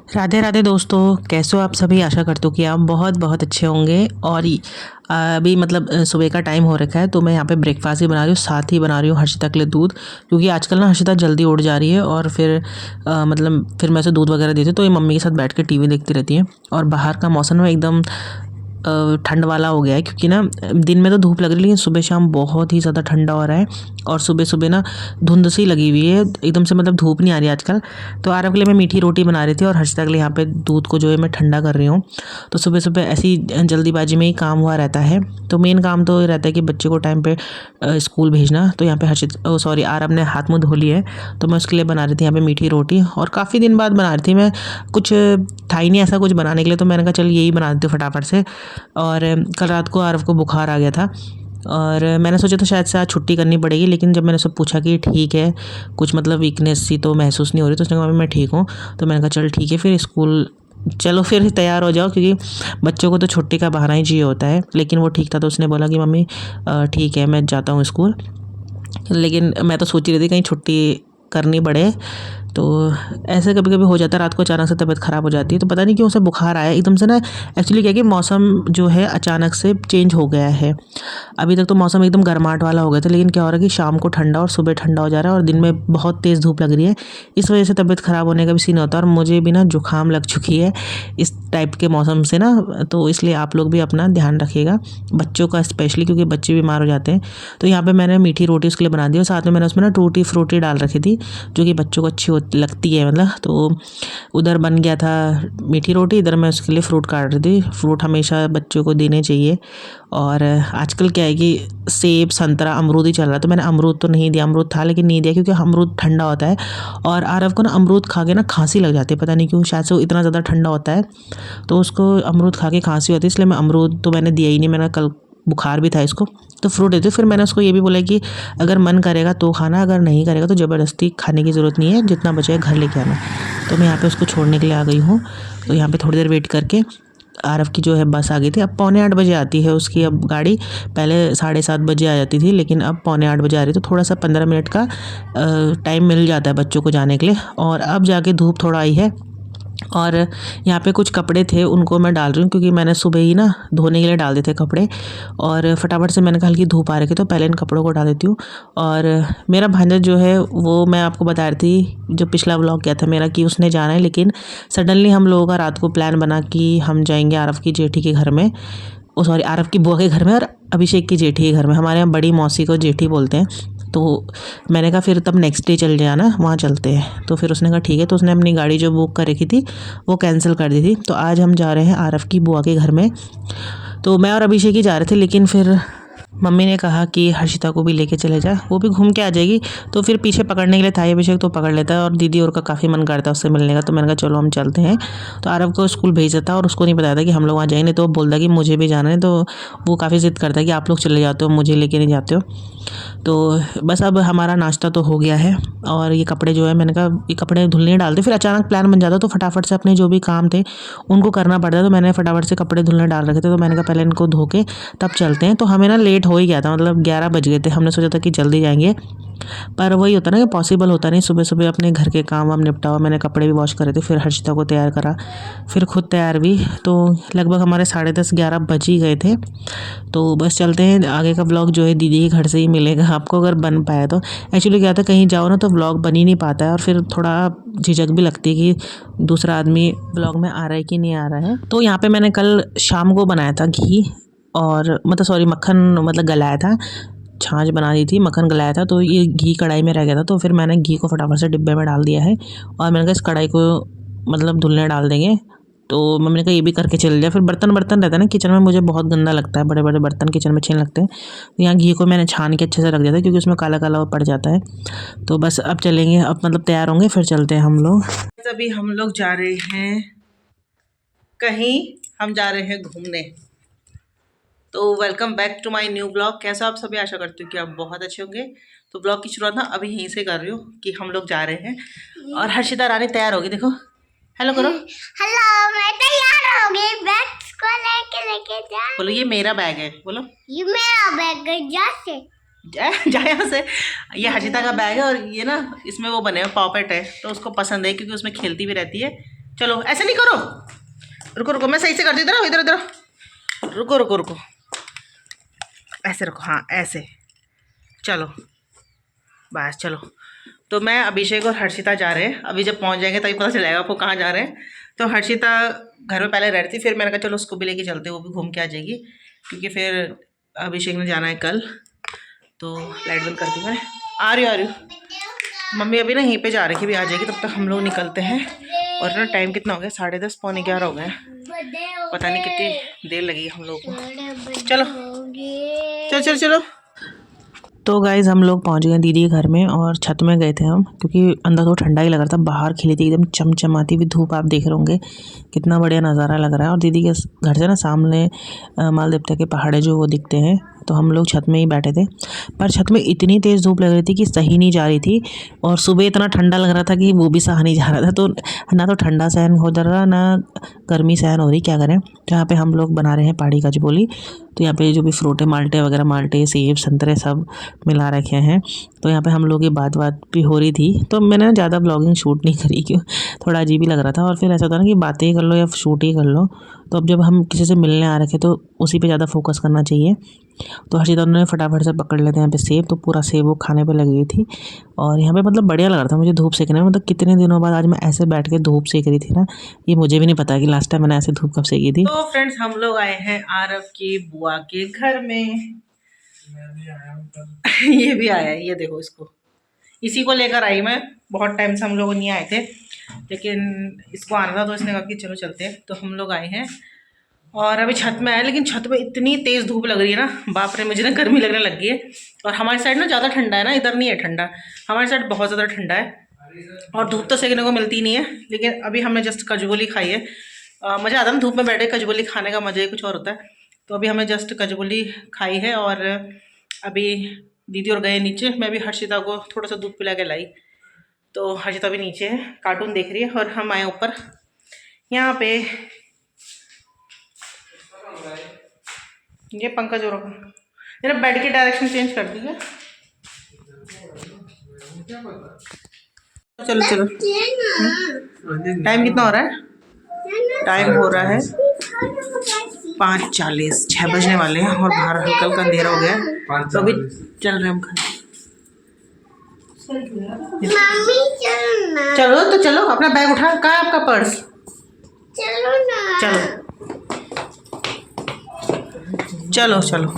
राधे राधे दोस्तों, कैसे हो आप सभी। आशा करती हूँ कि आप बहुत बहुत अच्छे होंगे। और अभी मतलब सुबह का टाइम हो रखा है, तो मैं यहाँ पे ब्रेकफास्ट ही बना रही हूँ, साथ ही बना रही हूँ हर्षिता के लिए दूध। क्योंकि आजकल ना हर्षिता जल्दी उठ जा रही है और फिर मतलब फिर मैं उसे दूध वगैरह देती हूँ, तो ये मम्मी के साथ बैठ के टीवी देखती रहती है। और बाहर का मौसम में एकदम ठंड वाला हो गया है, क्योंकि ना दिन में तो धूप लग रही है, लेकिन सुबह शाम बहुत ही ज़्यादा ठंडा हो रहा है। और सुबह सुबह ना धुंध सी लगी हुई है, एकदम से मतलब धूप नहीं आ रही आजकल। तो आरव के लिए मैं मीठी रोटी बना रही थी और हर्षिता के लिए यहाँ पे दूध को जो है मैं ठंडा कर रही हूँ। तो सुबह सुबह ऐसी जल्दीबाजी में ही काम हुआ रहता है। तो मेन काम तो ये रहता है कि बच्चे को टाइम पे स्कूल भेजना। तो यहाँ पे सॉरी आरव ने हाथ मुँह धो लिए है, तो मैं उसके लिए बना रही थी यहाँ पे मीठी रोटी। और काफ़ी दिन बाद बना रही थी मैं, कुछ था ही नहीं ऐसा कुछ बनाने के लिए, तो मैंने कहा चल यही बना देती हूँ फटाफट से। और कल रात को आरव को बुखार आ गया था और मैंने सोचा था शायद से आज छुट्टी करनी पड़ेगी, लेकिन जब मैंने उससे पूछा कि ठीक है, कुछ मतलब वीकनेस सी तो महसूस नहीं हो रही, तो उसने कहा मम्मी मैं ठीक हूँ। तो मैंने कहा चल ठीक है, फिर स्कूल चलो फिर तैयार हो जाओ, क्योंकि बच्चों को तो छुट्टी का बहाना ही चाहिए होता है। लेकिन वो ठीक था, तो उसने बोला कि मम्मी ठीक है मैं जाता हूँ स्कूल। लेकिन मैं तो सोच ही रही थी कहीं छुट्टी करनी पड़े। तो ऐसे कभी कभी हो जाता है, रात को अचानक से तबीयत ख़राब हो जाती है, तो पता नहीं क्यों उसे बुखार आया एकदम से ना। एक्चुअली क्या है कि मौसम जो है अचानक से चेंज हो गया है। अभी तक तो मौसम एकदम गर्माहट वाला हो गया था, लेकिन क्या हो रहा है कि शाम को ठंडा और सुबह ठंडा हो जा रहा है और दिन में बहुत तेज़ धूप लग रही है। इस वजह से तबीयत ख़राब होने का भी सीन होता है। और मुझे भी ना जुकाम लग चुकी है इस टाइप के मौसम से ना। तो इसलिए आप लोग भी अपना ध्यान रखिएगा, बच्चों का स्पेशली, क्योंकि बच्चे बीमार हो जाते हैं। तो यहाँ पे मैंने मीठी रोटी उसके लिए बना दी और साथ में मैंने उसमें ना टूटी फ्रूटी डाल रखी थी, जो कि बच्चों को अच्छी लगती है मतलब। तो उधर बन गया था मीठी रोटी, इधर मैं उसके लिए फ्रूट काट रही थी। फ्रूट हमेशा बच्चों को देने चाहिए। और आजकल क्या है कि सेब संतरा अमरूद ही चल रहा है, तो मैंने अमरूद तो नहीं दिया, अमरूद था लेकिन नहीं दिया, क्योंकि अमरूद ठंडा होता है। और आरव को ना अमरूद खा के ना खांसी लग जाती है, पता नहीं क्यों, शायद से वो इतना ज़्यादा ठंडा होता है तो उसको अमरूद खा के खांसी होती है। इसलिए मैं अमरूद तो मैंने दिया ही नहीं, मैंने कल बुखार भी था इसको, तो फ्रूट देती हूँ। फिर मैंने उसको ये भी बोला कि अगर मन करेगा तो खाना, अगर नहीं करेगा तो ज़बरदस्ती खाने की ज़रूरत नहीं है, जितना बचेगा घर लेके आना। तो मैं यहाँ पे उसको छोड़ने के लिए आ गई हूँ। तो यहाँ पे थोड़ी देर वेट करके आरव की जो है बस आ गई थी। अब 7:45 आती है उसकी अब गाड़ी, पहले 7:30 बजे आ जाती थी, लेकिन अब 7:45 आ रही, तो थोड़ा सा 15 मिनट का टाइम मिल जाता है बच्चों को जाने के लिए। और अब जाके धूप थोड़ा आई है। और यहाँ पे कुछ कपड़े थे, उनको मैं डाल रही हूँ, क्योंकि मैंने सुबह ही ना धोने के लिए डाल दिए थे कपड़े। और फटाफट से मैंने कहा हल्की धूप आ रही थी, तो पहले इन कपड़ों को डाल देती हूँ। और मेरा भांजा जो है वो मैं आपको बता रही थी, जो पिछला व्लॉग किया था मेरा, कि उसने जाना है, लेकिन सडनली हम लोगों का रात को प्लान बना कि हम जाएंगे आरव की जेठी के घर में, ओ सॉरी आरव की बुआ के घर में और अभिषेक की जेठी के घर में। हमारे यहाँ बड़ी मौसी को जेठी बोलते हैं। तो मैंने कहा फिर तब नेक्स्ट डे चल जाना, वहाँ चलते हैं। तो फिर उसने कहा ठीक है, तो उसने अपनी गाड़ी जो बुक कर रखी थी वो कैंसिल कर दी थी। तो आज हम जा रहे हैं आरव की बुआ के घर में। तो मैं और अभिषेक ही जा रहे थे, लेकिन फिर मम्मी ने कहा कि हर्षिता को भी लेके चले जा, वो भी घूम के आ जाएगी। तो फिर पीछे पकड़ने के लिए था अभिषेक, तो पकड़ लेता है, और दीदी और का काफ़ी मन करता है उससे मिलने का। तो मैंने कहा चलो हम चलते हैं। तो आरव को स्कूल भेजा था और उसको नहीं बताया था कि हम लोग वहाँ जाएंगे, तो वो बोलता कि मुझे भी जाना है। तो वो काफ़ी ज़िद करता है कि आप लोग चले जाते हो, मुझे लेके नहीं जाते हो। तो बस अब हमारा नाश्ता तो हो गया है। और ये कपड़े जो है, मैंने कहा ये कपड़े धुलने डालते, फिर अचानक प्लान बन जाता तो फटाफट से अपने जो भी काम थे उनको करना पड़ता। तो मैंने फटाफट से कपड़े धुलने डाल रखे थे, तो मैंने कहा पहले इनको धो के तब चलते हैं। तो हमें ना लेट हो ही गया था, मतलब 11 बज गए थे। हमने सोचा था कि जल्दी जाएंगे, पर वही होता ना कि पॉसिबल होता नहीं। सुबह सुबह अपने घर के काम वाम निपटाओ, मैंने कपड़े भी वॉश करे थे, फिर हर्षिता को तैयार करा, फिर खुद तैयार भी। तो लगभग हमारे 10:30 11 बज ही गए थे। तो बस चलते हैं, आगे का व्लॉग जो है दीदी के घर से ही मिलेगा आपको, अगर बन पाया तो। एक्चुअली क्या था, कहीं जाओ ना तो व्लॉग बन ही नहीं पाता है, और फिर थोड़ा झिझक भी लगती है कि दूसरा आदमी व्लॉग में आ रहा है कि नहीं आ रहा है। तो यहाँ पे मैंने कल शाम को बनाया था घी, और मतलब सॉरी मक्खन, मतलब गलाया था, छाछ बना दी थी, मक्खन गलाया था। तो ये घी कढ़ाई में रह गया था, तो फिर मैंने घी को फटाफट से डिब्बे में डाल दिया है। और मैंने कहा इस कढ़ाई को मतलब धुलने डाल देंगे। तो मम्मी ने कहा ये भी करके चल जाए। फिर बर्तन बर्तन रहता है ना किचन में, मुझे बहुत गंदा लगता है, बड़े बड़े बर्तन किचन में अच्छे नहीं लगते हैं। तो यहाँ घी को मैंने छान के अच्छे से रख दिया था, क्योंकि उसमें काला काला पड़ जाता है। तो बस अब चलेंगे, अब मतलब तैयार होंगे, फिर चलते हैं हम लोग। अभी हम लोग जा रहे हैं कहीं, हम जा रहे हैं घूमने। तो welcome back to my new blog. कैसा आप सभी, आशा करती हूँ कि आप बहुत अच्छे होंगे। तो ब्लॉग की शुरुआत ना अभी यहीं से कर रही हूँ कि हम लोग जा रहे हैं। और हर्षिता रानी तैयार होगी, देखो हेलो करो। हेलो, मैं तैयार हो गई, बैग को लेके जा। बोलो ये मेरा बैग है, बोलो ये मेरा बैग है, जा से जा यहाँ से। ये हर्षिता का बैग है, और ये ना इसमें वो बने हुए पॉपेट है, तो उसको पसंद है क्योंकि उसमें खेलती भी रहती है। चलो ऐसे नहीं करो, रुको रुको, मैं सही से कर दी, इधर इधर इधर, रुको रुको रुको, ऐसे रखो, हाँ ऐसे, चलो बस चलो। तो मैं अभिषेक और हर्षिता जा रहे हैं, अभी जब पहुंच जाएंगे तभी पता चलेगा आपको कहाँ जा रहे हैं। तो हर्षिता घर में पहले रहती थी, फिर मैंने कहा चलो उसको भी लेके चलते, वो भी घूम के आ जाएगी, क्योंकि फिर अभिषेक ने जाना है कल। तो लाइट बंद करती हूँ मैं, आ रही हूँ। मम्मी अभी ना यहीं पे जा रही थी, भी आ जाएगी, तब तक हम लोग निकलते हैं। और ना टाइम कितना हो गया, 10:30 पौने 11 हो गए, पता नहीं कितनी देर लगेगी हम लोग को। चलो चलो चलो चलो। तो गाइज़ हम लोग पहुंच गए दीदी के घर में, और छत में गए थे हम, क्योंकि अंदर तो ठंडा ही लग रहा था, बाहर खिली थी एकदम चमचमाती हुई धूप, आप देख रहे होंगे कितना बढ़िया नज़ारा लग रहा है। और दीदी के घर से ना सामने मालदेवता के पहाड़ है जो वो दिखते हैं। तो हम लोग छत में ही बैठे थे, पर छत में इतनी तेज़ धूप लग रही थी कि सही नहीं जा रही थी, और सुबह इतना ठंडा लग रहा था कि वो भी सहा नहीं जा रहा था। तो ना तो ठंडा सहन हो जा रहा, ना गर्मी सहन हो रही, क्या करें। तो यहाँ पे हम लोग बना रहे हैं पहाड़ी कचबोली। तो यहाँ पे जो भी फ्रूट है, माल्टे वगैरह, माल्टे सेब संतरे सब मिला रखे हैं। तो यहाँ पे हम लोग की बात भी हो रही थी, तो मैंने ना ज़्यादा ब्लॉगिंग शूट नहीं करी, क्यों थोड़ा अजीब ही लग रहा था। और फिर ऐसा होता ना कि बातें ही कर लो या शूट ही कर लो, तो अब जब हम किसी से मिलने आ रखे तो उसी पे ज़्यादा फोकस करना चाहिए। तो हर्षिता ने फटाफट से पकड़ लेते हैं यहाँ पे सेब, तो पूरा सेब वो खाने पे लगी थी। और यहाँ पे मतलब बढ़िया लग रहा था मुझे धूप सेकने में, मतलब कितने दिनों बाद आज मैं ऐसे बैठ के धूप सेक रही थी ना, ये मुझे भी नहीं पता कि लास्ट टाइम मैंने ऐसे धूप कब सेकी थी। तो फ्रेंड्स हम लोग आए हैं आरव की बुआ के घर में। ये भी आया है, ये देखो इसको, इसी को लेकर आई मैं। बहुत टाइम से हम लोग नहीं आए थे, लेकिन इसको आना था तो इसने कहा कि चलो चलते हैं। तो हम लोग आए हैं और अभी छत में आए, लेकिन छत में इतनी तेज़ धूप लग रही है ना, बाप रे, मुझे ना गर्मी लगने लग गई है। और हमारी साइड ना ज़्यादा ठंडा है ना, इधर नहीं है ठंडा, हमारी साइड बहुत ज़्यादा ठंडा है, और धूप तो सेकने को मिलती नहीं है। लेकिन अभी हमने जस्ट कचबोली खाई है, मज़ा आता है ना धूप में बैठे कचबोली खाने का, मज़ा ही कुछ और होता है। तो अभी हमने जस्ट कचबोली खाई है, और अभी दीदी और गए नीचे, मैं भी हर्षिता को थोड़ा सा दूध पिला के लाई। तो हर्षिता भी नीचे है, कार्टून देख रही है, और हम आए ऊपर। यहाँ पे ये पंखा जो रखा, मेरा बेड की डायरेक्शन चेंज कर दी है। चलो चलो, टाइम कितना हो रहा है? टाइम हो रहा है 5:40, 6 बजने वाले हैं, और बाहर हल्का हल्का अंधेरा हो गया है। तो अभी चल रहे हम घर। चलो तो चलो, अपना बैग उठा, कहाँ है आपका पर्स? चलो ना, चलो चलो चलो।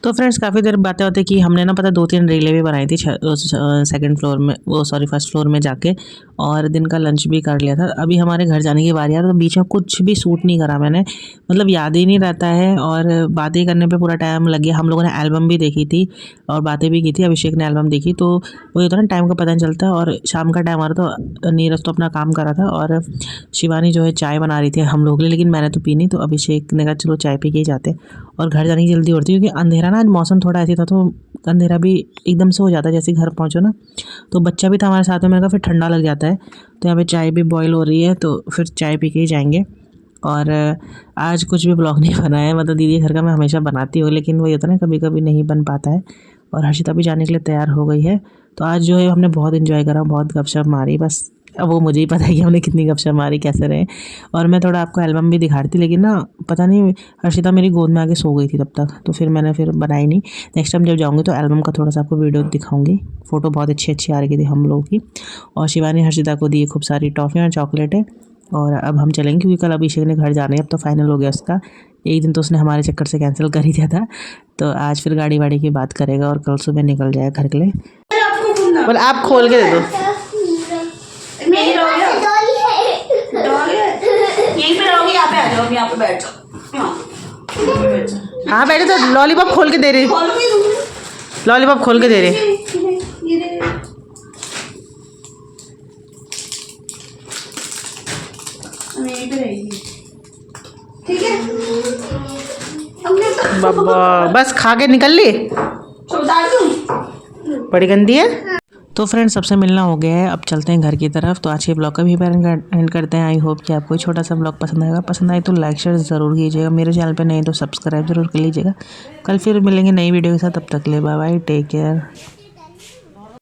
तो फ्रेंड्स काफ़ी देर बातें की हमने ना, पता 2-3 रीलें भी बनाई थी सेकंड फ्लोर में, वो सॉरी फर्स्ट फ्लोर में जाके, और दिन का लंच भी कर लिया था। अभी हमारे घर जाने की बारी आ रही है, तो बीच में कुछ भी शूट नहीं करा मैंने, मतलब याद ही नहीं रहता है, और बातें करने पे पूरा टाइम लग गया। हम लोगों ने एल्बम भी देखी थी और बातें भी की थी, अभिषेक ने एल्बम देखी, तो वो होता ना टाइम का पता नहीं चलता। और शाम का टाइम आ रहा था, नीरज तो अपना काम कर रहा था, और शिवानी जो है चाय बना रही थी हम लोग के लिए, लेकिन मैंने तो पी नहीं। तो अभिषेक ने कहा चलो चाय पी के ही जाते, और घर जाने की जल्दी होती है, क्योंकि अंधेरा ना, आज मौसम थोड़ा ऐसी था, तो अंधेरा भी एकदम से हो जाता है जैसे घर पहुंचो ना। तो बच्चा भी था हमारे साथ में, मैंने कहा फिर ठंडा लग जाता है। तो यहाँ पे चाय भी बॉईल हो रही है, तो फिर चाय पी के ही जाएंगे। और आज कुछ भी ब्लॉग नहीं बना है, मतलब दीदी घर का मैं हमेशा बनाती हूँ, लेकिन वही होता है ना, कभी कभी नहीं बन पाता है। और हर्षिता भी जाने के लिए तैयार हो गई है। तो आज जो है हमने बहुत इन्जॉय करा, बहुत गपशप मारी, बस अब वो मुझे ही पता है कि हमने कितनी गपशप मारी, कैसे रहे। और मैं थोड़ा आपको एल्बम भी दिखा रही थी, लेकिन ना पता नहीं हर्षिता मेरी गोद में आके सो गई थी तब तक, तो फिर मैंने बनाई नहीं। नेक्स्ट टाइम जब जाऊँगी तो एल्बम का थोड़ा सा आपको वीडियो दिखाऊंगी। फ़ोटो बहुत अच्छी आ रही थी हम लोगों की। और शिवानी हर्षिता को दी खूब सारी टॉफ़ियाँ और चॉकलेटें। और अब हम चलेंगे, क्योंकि कल अभिषेक ने घर जाना है, अब तो फाइनल हो गया उसका। एक दिन तो उसने हमारे चक्कर से कैंसिल कर ही दिया था, तो आज फिर गाड़ी वाड़ी की बात करेगा, और कल सुबह निकल जाएगा घर के लिए। बोले आप खोल के दे दो। यहीं पे रहोगे, यहाँ पे आ जाओ, यहाँ पे बैठ जाओ। हाँ बैठे, तो लॉलीपॉप खोल के दे रही, लॉलीपॉप खोल के दे रही। यहीं पे रहेगी, ठीक है? बाबा बस खा के निकल ली, बड़ी गंदी है। तो फ्रेंड्स सबसे मिलना हो गया है, अब चलते हैं घर की तरफ। तो आज के ब्लॉग का भी एंड करते हैं। आई होप कि आपको छोटा सा ब्लॉग पसंद आएगा, पसंद आए तो लाइक शेयर ज़रूर कीजिएगा, मेरे चैनल पे नहीं तो सब्सक्राइब ज़रूर कर लीजिएगा। कल फिर मिलेंगे नई वीडियो के साथ, तब तक ले बाय बाय, टेक केयर।